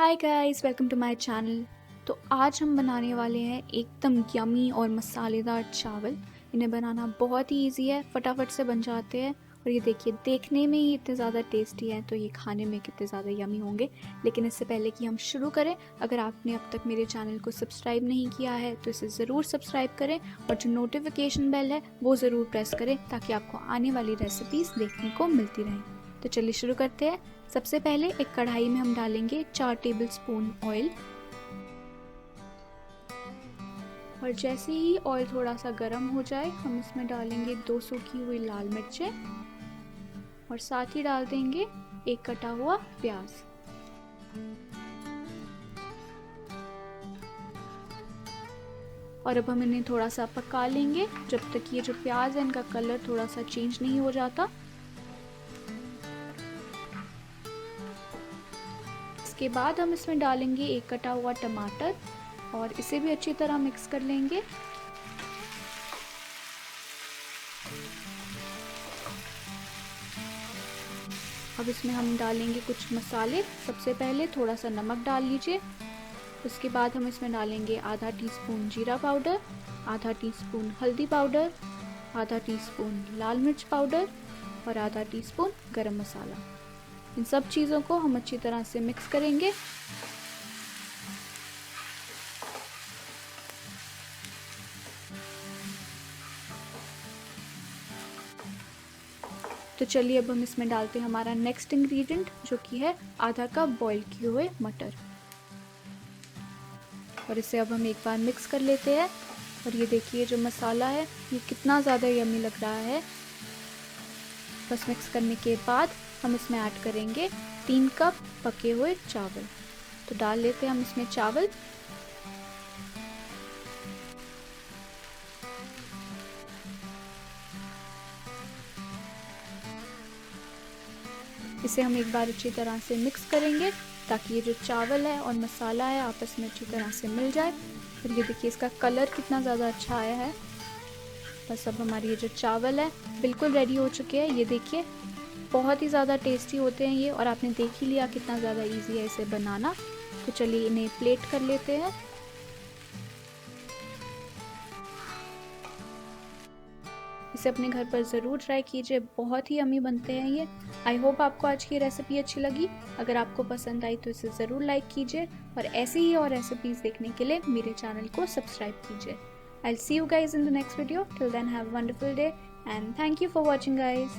Hi guys, welcome to my channel. तो आज हम बनाने वाले हैं एकदम यमी और मसालेदार चावल। इन्हें बनाना बहुत ही इजी है, फटाफट से बन जाते हैं। और ये देखिए, देखने में ही इतने ज़्यादा टेस्टी हैं, तो ये खाने में कितने ज़्यादा यमी होंगे। लेकिन इससे पहले कि हम शुरू करें, अगर आपने अब तक मेरे चैनल को सब्सक्राइब नहीं किया है तो इसे ज़रूर सब्सक्राइब करें और जो नोटिफिकेशन बेल है वो ज़रूर प्रेस करें, ताकि आपको आने वाली रेसिपीज़ देखने को मिलती रहें। तो चलिए शुरू करते हैं। सबसे पहले एक कढ़ाई में हम डालेंगे 4 टेबलस्पून ऑयल। और जैसे ही ऑयल थोड़ा सा गर्म हो जाए, हम इसमें डालेंगे 2 सूखी हुई लाल मिर्चें और साथ ही डाल देंगे एक कटा हुआ प्याज। और अब हम इन्हें थोड़ा सा पका लेंगे जब तक ये जो प्याज है इनका कलर थोड़ा सा चेंज नहीं हो जाता। इसके बाद हम इसमें डालेंगे एक कटा हुआ टमाटर और इसे भी अच्छी तरह मिक्स कर लेंगे। अब इसमें हम डालेंगे कुछ मसाले। सबसे पहले थोड़ा सा नमक डाल लीजिए। उसके बाद हम इसमें डालेंगे आधा टीस्पून जीरा पाउडर, आधा टीस्पून हल्दी पाउडर, आधा टीस्पून लाल मिर्च पाउडर और आधा टीस्पून गरम मसाला। इन सब चीज़ों को हम अच्छी तरह से मिक्स करेंगे। तो चलिए अब हम इसमें डालते हैं हमारा नेक्स्ट इंग्रेडिएंट, जो कि है आधा कप बॉईल किए हुए मटर। और इसे अब हम एक बार मिक्स कर लेते हैं। और ये देखिए, जो मसाला है ये कितना ज़्यादा यमी लग रहा है। बस मिक्स करने के बाद हम इसमें ऐड करेंगे 3 कप पके हुए चावल। तो डाल लेते हैं हम इसमें चावल। इसे हम एक बार अच्छी तरह से मिक्स करेंगे, ताकि ये जो चावल है और मसाला है आपस में अच्छी तरह से मिल जाए। फिर ये देखिए, इसका कलर कितना ज़्यादा अच्छा आया है। बस अब हमारी ये जो चावल है बिल्कुल रेडी हो चुके हैं। ये देखिए, बहुत ही ज़्यादा टेस्टी होते हैं ये, और आपने देख ही लिया कितना ज़्यादा इजी है इसे बनाना। तो चलिए इन्हें प्लेट कर लेते हैं। इसे अपने घर पर ज़रूर ट्राई कीजिए, बहुत ही यम्मी बनते हैं ये। आई होप आपको आज की रेसिपी अच्छी लगी। अगर आपको पसंद आई तो इसे ज़रूर लाइक कीजिए और ऐसी ही और रेसिपीज़ देखने के लिए मेरे चैनल को सब्सक्राइब कीजिए। I'll see you guys in the next video. Till then, have a wonderful day and thank you for watching, guys.